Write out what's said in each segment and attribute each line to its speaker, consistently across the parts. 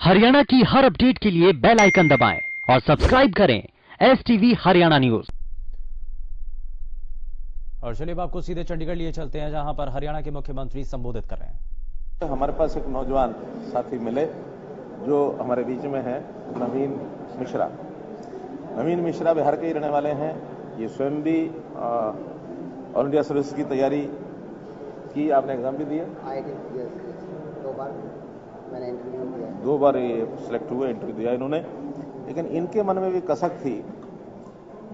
Speaker 1: हरियाणा की हर अपडेट के लिए बेल आइकन दबाएं और सब्सक्राइब करें STV हरियाणा न्यूज।
Speaker 2: और चलिए अब आपको सीधे चंडीगढ़ लिए चलते हैं, जहां पर हरियाणा के मुख्यमंत्री संबोधित कर रहे हैं।
Speaker 3: हमारे पास एक नौजवान साथी मिले जो हमारे बीच में है, नवीन मिश्रा। नवीन मिश्रा बिहार के ही रहने वाले हैं। ये स्वयं भी ऑल इंडिया सर्विस की तैयारी की। आपने एग्जाम भी दिया?
Speaker 4: दो बार मैंने इंटरव्यू दिया।
Speaker 3: 2 बार ये सिलेक्ट हुए, इंटरव्यू दिया इन्होंने। लेकिन इनके मन में भी कसक थी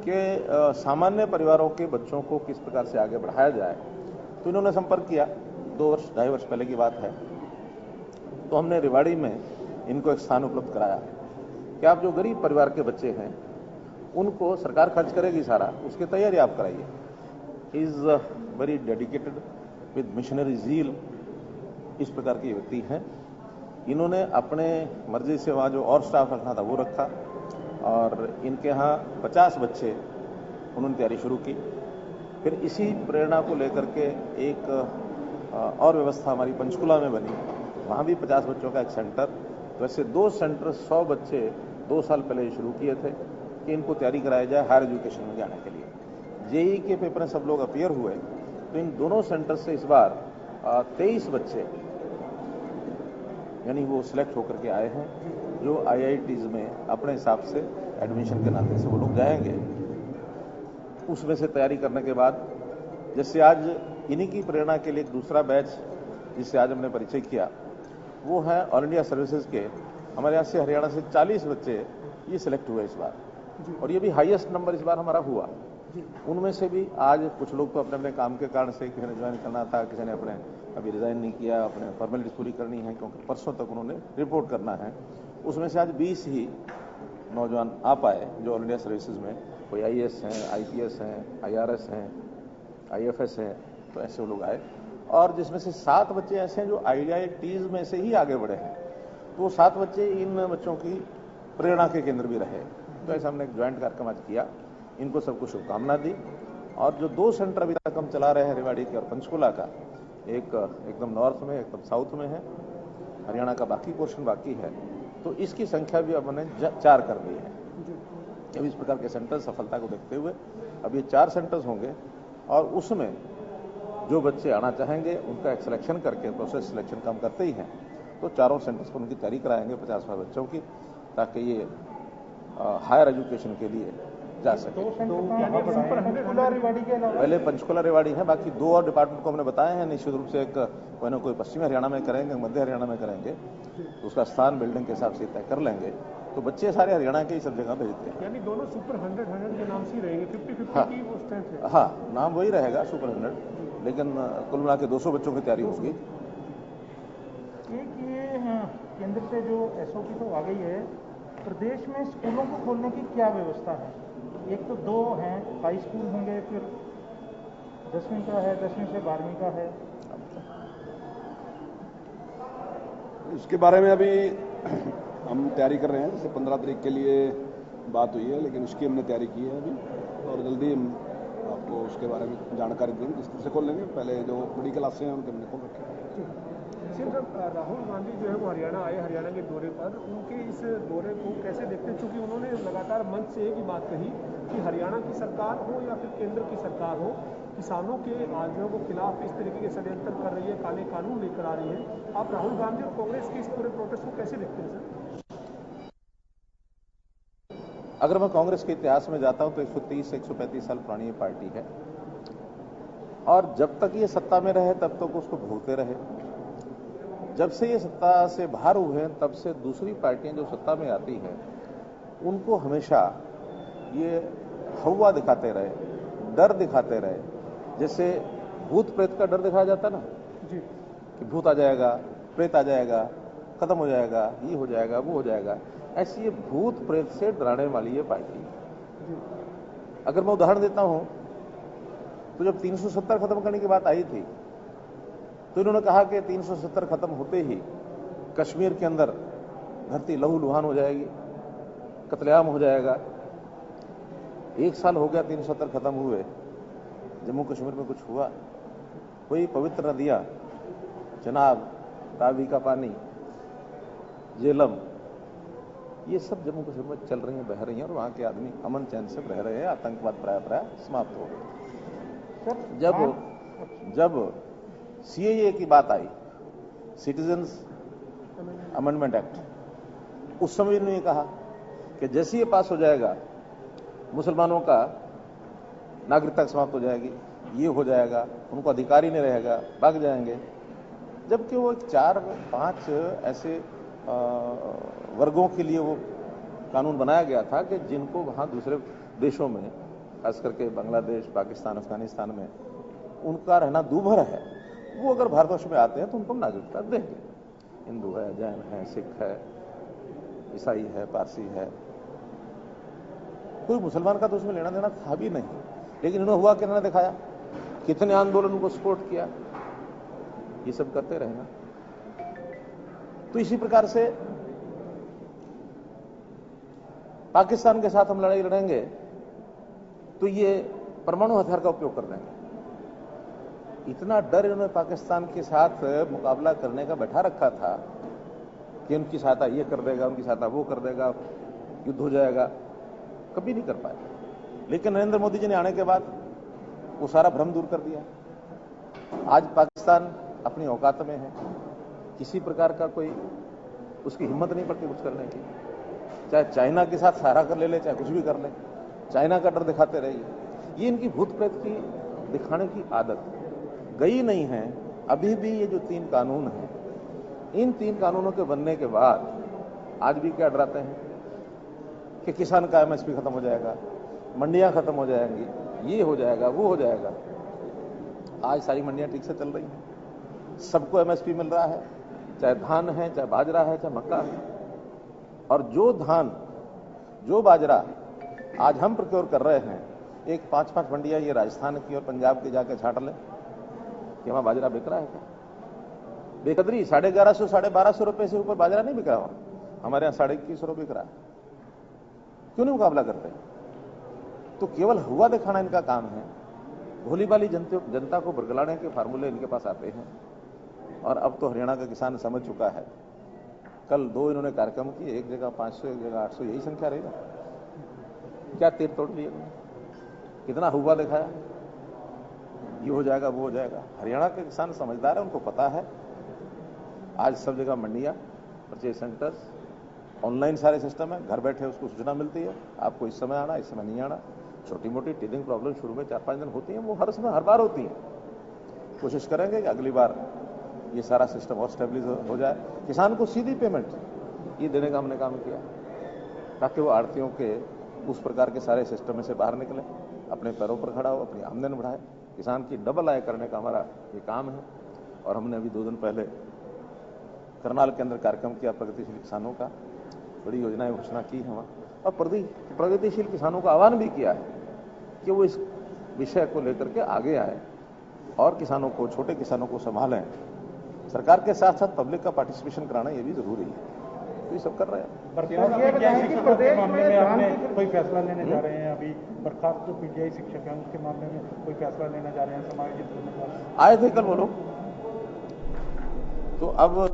Speaker 3: कि सामान्य परिवारों के बच्चों को किस प्रकार से आगे बढ़ाया जाए। तो इन्होंने संपर्क किया। 2 वर्ष 2.5 वर्ष पहले की बात है। तो हमने रेवाड़ी में इनको एक स्थान उपलब्ध कराया कि आप जो गरीब परिवार के बच्चे हैं उनको सरकार खर्च करेगी सारा, उसकी तैयारी आप कराइए। Is very dedicated with missionary zeal, इस प्रकार के व्यक्ति हैं। इन्होंने अपने मर्जी से वहाँ जो और स्टाफ रखना था वो रखा और इनके यहाँ 50 बच्चे उन्होंने तैयारी शुरू की। फिर इसी प्रेरणा को लेकर के एक और व्यवस्था हमारी पंचकुला में बनी, वहाँ भी 50 बच्चों का एक सेंटर। तो ऐसे 2 सेंटर 100 बच्चे 2 साल पहले शुरू किए थे कि इनको तैयारी कराया जाए हायर एजुकेशन में जाने के लिए। जेईई के पेपर में सब लोग अपीयर हुए, तो इन दोनों सेंटर से इस बार 23 बच्चे यानी वो सिलेक्ट होकर के आए हैं, जो IITs में अपने हिसाब से एडमिशन के नाते से वो लोग जाएंगे। उसमें से तैयारी करने के बाद जैसे आज इन्हीं की प्रेरणा के लिए एक दूसरा बैच जिससे आज हमने परिचय किया, वो है ऑल इंडिया सर्विसेज के। हमारे यहाँ से हरियाणा से 40 बच्चे ये सिलेक्ट हुए इस बार, और ये भी हाईएस्ट नंबर इस बार हमारा हुआ। उनमें से भी आज कुछ लोग तो अपने अपने काम के कारण से, किसी ने ज्वाइन करना था, किसी ने अपने अभी रिजाइन नहीं किया, अपने फॉर्मेलिटीज पूरी करनी है क्योंकि परसों तक उन्होंने रिपोर्ट करना है। उसमें से आज 20 ही नौजवान आ पाए जो ऑल इंडिया सर्विसेज में, कोई IAS हैं, IPS हैं, IRS हैं, IFS हैं, तो ऐसे वो लोग आए। और जिसमें से 7 बच्चे ऐसे हैं जो IITs में से ही आगे बढ़े हैं। तो वो 7 बच्चे इन बच्चों की प्रेरणा के केंद्र भी रहे। तो ऐसा हमने एक ज्वाइंट कार्यक्रम आज किया, इनको सबको शुभकामना दी। और जो 2 सेंटर अभी तक हम चला रहे हैं, रेवाड़ी के और पंचकुला का, एक एकदम नॉर्थ में, एकदम साउथ में है, हरियाणा का बाकी पोर्शन बाकी है। तो इसकी संख्या भी अब हमने 4 कर दी है। अब इस प्रकार के सेंटर सफलता को देखते हुए अब ये 4 सेंटर्स होंगे और उसमें जो बच्चे आना चाहेंगे उनका एक सिलेक्शन करके, प्रोसेस सिलेक्शन काम करते ही हैं, तो 4 सेंटर्स पर उनकी तैयारी कराएंगे 50 बच्चों की, ताकि ये हायर एजुकेशन के लिए जा सके। पहले पंचकुला रेवाड़ी है, बाकी 2 और डिपार्टमेंट को हमने बताया है। निश्चित रूप से एक कोई ना कोई पश्चिमी हरियाणा में करेंगे, मध्य हरियाणा में करेंगे, तो उसका स्थान बिल्डिंग के हिसाब से तय कर लेंगे। तो बच्चे सारे हरियाणा के ही सब जगह भेजते हैं।
Speaker 5: यानी दोनों सुपर 100 के नाम से रहेंगे, 50-50 की वो स्ट्रेंथ है।
Speaker 3: हाँ, नाम वही रहेगा सुपर 100, लेकिन कुल मिला के 200 बच्चों की तैयारी होगी।
Speaker 4: ये केंद्र से जो SOP तो आ गई है, प्रदेश में स्कूलों को खोलने की क्या व्यवस्था है? एक तो 2 हैं, हाई स्कूल होंगे, फिर 10वीं का है, 10वीं से 12वीं का है।
Speaker 6: इसके बारे में अभी हम तैयारी कर रहे हैं। जैसे 15 तारीख के लिए बात हुई है, लेकिन उसकी हमने तैयारी की है अभी, और जल्दी हम आपको उसके बारे में जानकारी देंगे। किस तरह से खोल लेंगे, पहले जो बड़ी क्लासें हैं उनके हमने खोल रखे हैं।
Speaker 5: सिर्फ राहुल गांधी जो है वो हरियाणा आए, हरियाणा के दौरे पर, उनके इस दौरे को कैसे देखते हैं? चूंकि उन्होंने लगातार मंच से एक ही बात कही कि हरियाणा की सरकार हो या फिर केंद्र की सरकार हो, किसानों के आंदोलनों के खिलाफ इस तरीके के षड्यंत्र कर रही है, काले कानून लेकर आ रही है। आप राहुल गांधी और कांग्रेस के इस पूरे प्रोटेस्ट को कैसे देखते हैं सर?
Speaker 3: अगर मैं कांग्रेस के इतिहास में जाता हूं तो 130 से 135 साल पुरानी ये पार्टी है, और जब तक ये सत्ता में रहे तब तक उसको भूलते रहे। जब से ये सत्ता से बाहर हुए हैं तब से दूसरी पार्टियां जो सत्ता में आती हैं उनको हमेशा ये हवा दिखाते रहे, डर दिखाते रहे। जैसे भूत प्रेत का डर दिखाया जाता ना जी, कि भूत आ जाएगा, प्रेत आ जाएगा, खत्म हो जाएगा, ये हो जाएगा, वो हो जाएगा। ऐसी ये भूत प्रेत से डराने वाली ये पार्टी। अगर मैं उदाहरण देता हूं तो जब 370 खत्म करने की बात आई थी तो इन्होंने कहा कि 370 खत्म होते ही कश्मीर के अंदर धरती लहूलुहान हो जाएगी, कत्लेआम हो जाएगा। 1 साल हो गया 370 खत्म हुए, जम्मू कश्मीर में कुछ हुआ? कोई पवित्र नदियां, चनाब, रावी का पानी, झेलम, ये सब जम्मू कश्मीर में चल रही हैं, बह रही हैं और वहाँ के आदमी अमन चैन से रह रहे हैं। आतंकवाद प्राय समाप्त हो गए। जब सीएए की बात आई, सिटीजन्स अमेंडमेंट एक्ट, उस समय इन्होंने कहा कि जैसे ये पास हो जाएगा मुसलमानों का नागरिकता समाप्त हो जाएगी, ये हो जाएगा, उनको अधिकार ही नहीं रहेगा, भाग जाएंगे। जबकि वो 4-5 ऐसे वर्गों के लिए वो कानून बनाया गया था कि जिनको वहां दूसरे देशों में, खास करके बांग्लादेश, पाकिस्तान, अफगानिस्तान में उनका रहना दूभर है, वो अगर भारतवर्ष में आते हैं तो उनको नागरिकता देंगे। हिंदू है, जैन है, सिख है, ईसाई है, पारसी है, कोई मुसलमान का तो उसमें लेना देना था भी नहीं। लेकिन इन्होंने हुआ कि इन्होंने दिखाया, कितने आंदोलन को सपोर्ट किया, ये सब करते रहे ना। तो इसी प्रकार से पाकिस्तान के साथ हम लड़ाई लड़ेंगे तो ये परमाणु हथियार का उपयोग कर देंगे। इतना डर इन्होंने पाकिस्तान के साथ मुकाबला करने का बैठा रखा था कि उनकी सहायता ये कर देगा, उनकी सहायता वो कर देगा, युद्ध हो जाएगा, कभी नहीं कर पाए। लेकिन नरेंद्र मोदी जी ने आने के बाद वो सारा भ्रम दूर कर दिया। आज पाकिस्तान अपनी औकात में है, किसी प्रकार का कोई उसकी हिम्मत नहीं पड़ती कुछ करने की। चाहे चाइना के साथ सहारा कर ले, चाहे कुछ भी कर ले, चाइना का डर दिखाते रहिए। ये इनकी भूत प्रेत की दिखाने की आदत गई नहीं है। अभी भी ये जो 3 कानून हैं, इन 3 कानूनों के बनने के बाद आज भी क्या डराते हैं कि किसान का एमएसपी खत्म हो जाएगा, मंडियां खत्म हो जाएंगी, ये हो जाएगा, वो हो जाएगा। आज सारी मंडियां ठीक से चल रही हैं, सबको एमएसपी मिल रहा है, चाहे धान है, चाहे बाजरा है, चाहे मक्का है। और जो धान, जो बाजरा आज हम प्रोक्योर कर रहे हैं, एक 5-5 मंडियां ये राजस्थान की और पंजाब की जाके छांट लें कि वहां बाजरा बिक रहा है क्या? बेकदरी 1150 1250 रुपए से ऊपर बाजरा नहीं बिक रहा वहां। हमारे यहाँ 2150 रुपए बिक रहा है। क्यों नहीं मुकाबला करते? तो केवल हुआ दिखाना इनका काम है। भोली भाली जनता को बरगलाने के फार्मूले इनके पास आते हैं। और अब तो हरियाणा का किसान समझ चुका है। कल 2 इन्होंने कार्यक्रम किए, एक जगह 500, एक जगह 800, यही संख्या रहेगा। क्या तीर तोड़ लिए, कितना हुआ दिखाया, ये हो जाएगा, वो हो जाएगा। हरियाणा के किसान समझदार है, उनको पता है। आज सब जगह मंडियां, परचेज सेंटर्स, ऑनलाइन सारे सिस्टम है, घर बैठे उसको सूचना मिलती है, आपको इस समय आना, इस समय नहीं आना। छोटी मोटी टीथिंग प्रॉब्लम शुरू में 4-5 दिन होती है, वो हर समय हर बार होती है। कोशिश करेंगे कि अगली बार ये सारा सिस्टम और स्टेबलिश हो जाए। किसान को सीधी पेमेंट ये देने का हमने काम किया ताकि वो आड़तियों के उस प्रकार के सारे सिस्टम में से बाहर निकले, अपने पैरों पर खड़ा हो, अपनी आमदनी बढ़ाए। किसान की डबल आय करने का हमारा ये काम है। और हमने अभी 2 दिन पहले करनाल के अंदर कार्यक्रम किया प्रगतिशील किसानों का, बड़ी योजनाएं घोषणा की है वहाँ। और प्रगतिशील किसानों का आह्वान भी किया है कि वो इस विषय को लेकर के आगे आए और किसानों को, छोटे किसानों को संभालें। सरकार के साथ साथ पब्लिक का पार्टिसिपेशन कराना ये भी जरूरी है। तो ये सब कर रहे हैं।
Speaker 4: प्रदेश में आपने कोई फैसला लेने जा रहे हैं? अभी बर्खास्त जो पीटीआई शिक्षक हैं उसके मामले में कोई फैसला लेने जा रहे हैं? समायोजित करने जा रहे हैं?
Speaker 3: आए थे कल वो लोग, तो अब